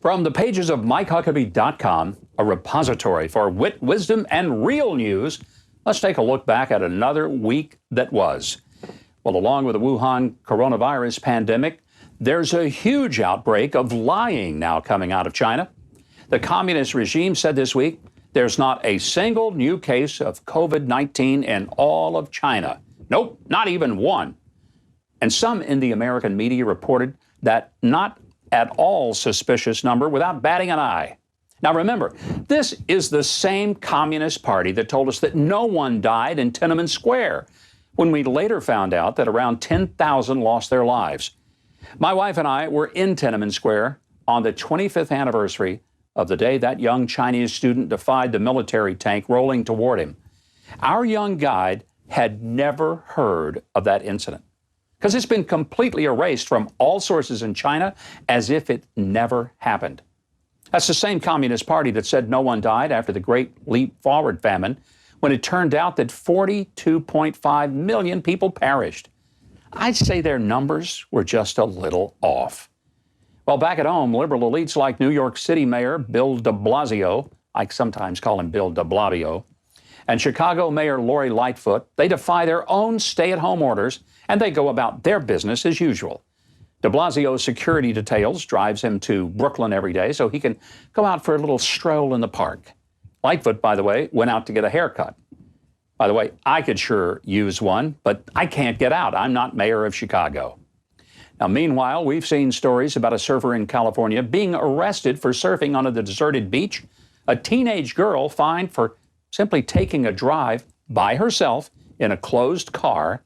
From the pages of MikeHuckabee.com, a repository for wit, wisdom, and real news, let's take a look back at another week that was. Well, along with the Wuhan coronavirus pandemic, there's a huge outbreak of lying now coming out of China. The communist regime said this week there's not a single new case of COVID-19 in all of China. Nope, not even one. And some in the American media reported that not at all suspicious number without batting an eye. Now remember, this is the same Communist Party that told us that no one died in Tiananmen Square, when we later found out that around 10,000 lost their lives. My wife and I were in Tiananmen Square on the 25th anniversary of the day that young Chinese student defied the military tank rolling toward him. Our young guide had never heard of that incident because it's been completely erased from all sources in China as if it never happened. That's the same Communist Party that said no one died after the Great Leap Forward famine, when it turned out that 42.5 million people perished. I'd say their numbers were just a little off. Well, back at home, liberal elites like New York City Mayor Bill de Blasio, I sometimes call him Bill de Blasio, and Chicago Mayor Lori Lightfoot, they defy their own stay-at-home orders, and they go about their business as usual. De Blasio's security details drives him to Brooklyn every day so he can go out for a little stroll in the park. Lightfoot, by the way, went out to get a haircut. By the way, I could sure use one, but I can't get out. I'm not mayor of Chicago. Now, meanwhile, we've seen stories about a surfer in California being arrested for surfing on a deserted beach, a teenage girl fined for simply taking a drive by herself in a closed car,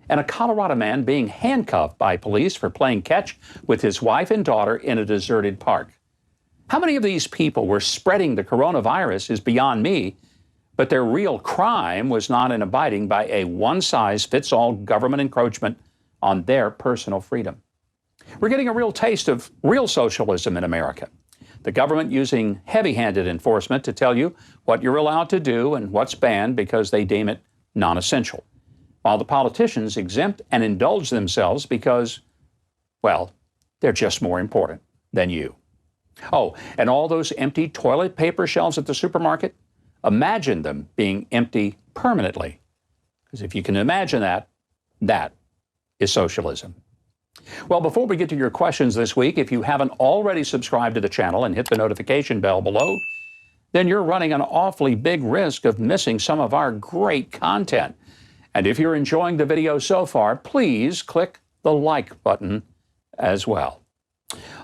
and a Colorado man being handcuffed by police for playing catch with his wife and daughter in a deserted park. How many of these people were spreading the coronavirus is beyond me, but their real crime was not in abiding by a one-size-fits-all government encroachment on their personal freedom. We're getting a real taste of real socialism in America. The government using heavy-handed enforcement to tell you what you're allowed to do and what's banned because they deem it non-essential, while the politicians exempt and indulge themselves because, well, they're just more important than you. Oh, and all those empty toilet paper shelves at the supermarket, imagine them being empty permanently. Because if you can imagine that, that is socialism. Well, before we get to your questions this week, if you haven't already subscribed to the channel and hit the notification bell below, then you're running an awfully big risk of missing some of our great content. And if you're enjoying the video so far, please click the like button as well.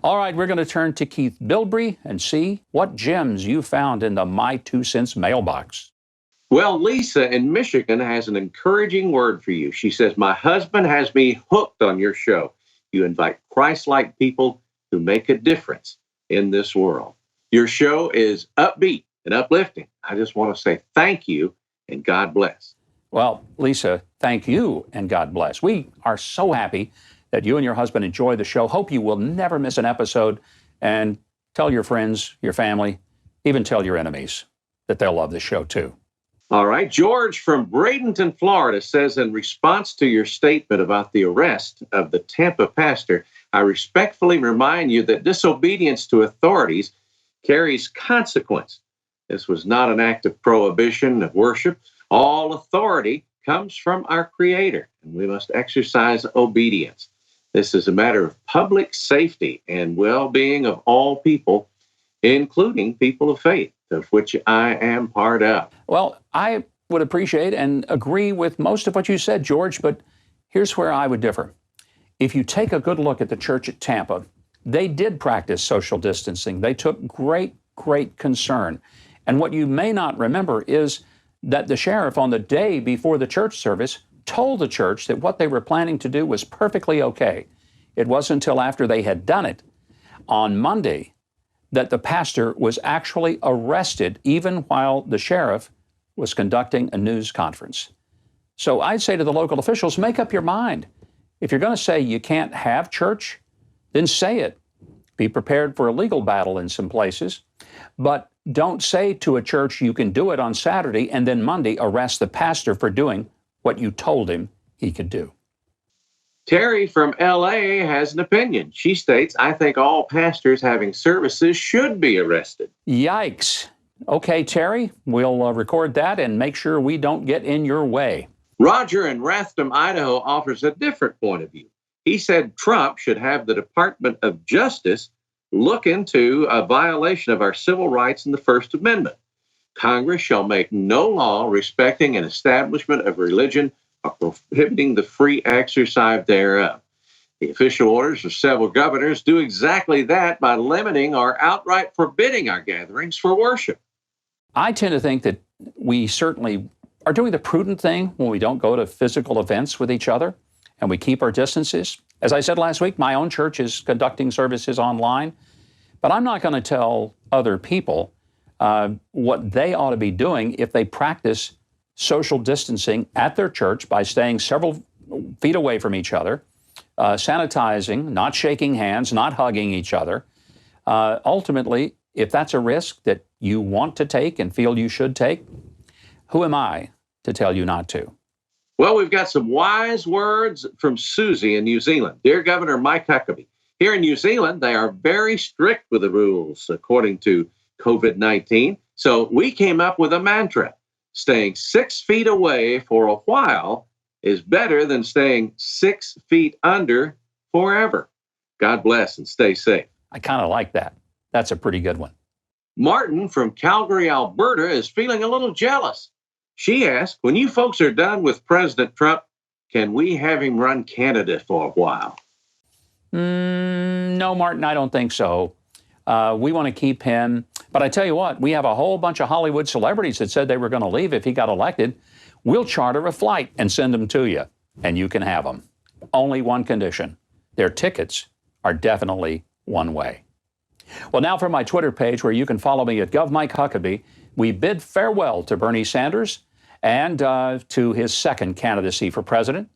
All right, we're going to turn to Keith Bilbrey and see what gems you found in the My 2 Cents mailbox. Well, Lisa in Michigan has an encouraging word for you. She says, my husband has me hooked on your show. You invite Christ-like people who make a difference in this world. Your show is upbeat and uplifting. I just want to say thank you and God bless. Well, Lisa, thank you and God bless. We are so happy that you and your husband enjoy the show. Hope you will never miss an episode, and tell your friends, your family, even tell your enemies that they'll love this show too. All right. George from Bradenton, Florida says, in response to your statement about the arrest of the Tampa pastor, I respectfully remind you that disobedience to authorities carries consequence. This was not an act of prohibition of worship. All authority comes from our Creator, and we must exercise obedience. This is a matter of public safety and well-being of all people, including people of faith, of which I am part of. Well, I would appreciate and agree with most of what you said, George, but here's where I would differ. If you take a good look at the church at Tampa, they did practice social distancing. They took great concern. And what you may not remember is that the sheriff on the day before the church service told the church that what they were planning to do was perfectly okay. It wasn't until after they had done it on Monday that the pastor was actually arrested, even while the sheriff was conducting a news conference. So I'd say to the local officials, make up your mind. If you're going to say you can't have church, then say it. Be prepared for a legal battle in some places, but don't say to a church you can do it on Saturday and then Monday arrest the pastor for doing what you told him he could do. Terry from LA has an opinion. She states, I think all pastors having services should be arrested. Yikes. Okay, Terry, we'll record that and make sure we don't get in your way. Roger in Ratham, Idaho offers a different point of view. He said Trump should have the Department of Justice look into a violation of our civil rights in the First Amendment. Congress shall make no law respecting an establishment of religion or prohibiting the free exercise thereof. The official orders of several governors do exactly that by limiting or outright forbidding our gatherings for worship. I tend to think that we certainly are doing the prudent thing when we don't go to physical events with each other and we keep our distances. As I said last week, my own church is conducting services online, but I'm not going to tell other people what they ought to be doing if they practice social distancing at their church by staying several feet away from each other, sanitizing, not shaking hands, not hugging each other. Ultimately, if that's a risk that you want to take and feel you should take, who am I to tell you not to? Well, we've got some wise words from Susie in New Zealand. Dear Governor Mike Huckabee, here in New Zealand, they are very strict with the rules according to COVID-19. So we came up with a mantra. Staying 6 feet away for a while is better than staying 6 feet under forever. God bless and stay safe. I kind of like that. That's a pretty good one. Martin from Calgary, Alberta is feeling a little jealous. She asked, when you folks are done with President Trump, can we have him run Canada for a while? No, Martin, I don't think so. We want to keep him. But I tell you what, we have a whole bunch of Hollywood celebrities that said they were going to leave if he got elected. We'll charter a flight and send them to you, and you can have them. Only one condition. Their tickets are definitely one way. Well, now for my Twitter page, where you can follow me at GovMikeHuckabee, we bid farewell to Bernie Sanders and to his second candidacy for president.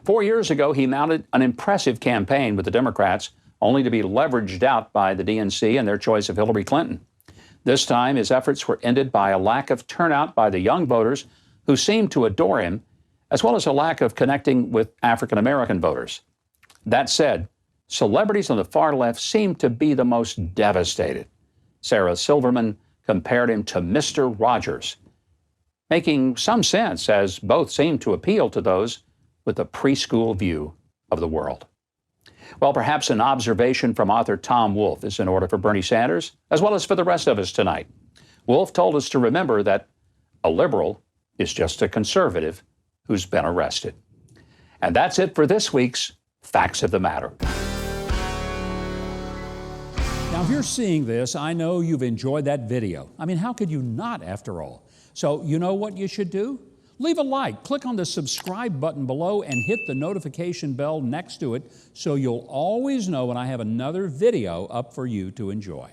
4 years ago, he mounted an impressive campaign with the Democrats, only to be leveraged out by the DNC and their choice of Hillary Clinton. This time, his efforts were ended by a lack of turnout by the young voters who seemed to adore him, as well as a lack of connecting with African American voters. That said, celebrities on the far left seem to be the most devastated. Sarah Silverman compared him to Mr. Rogers, making some sense as both seem to appeal to those with a preschool view of the world. Well, perhaps an observation from author Tom Wolfe is in order for Bernie Sanders, as well as for the rest of us tonight. Wolfe told us to remember that a liberal is just a conservative who's been arrested. And that's it for this week's Facts of the Matter. Now, if you're seeing this, I know you've enjoyed that video. I mean, how could you not, after all? So, you know what you should do? Leave a like, click on the subscribe button below, and hit the notification bell next to it so you'll always know when I have another video up for you to enjoy.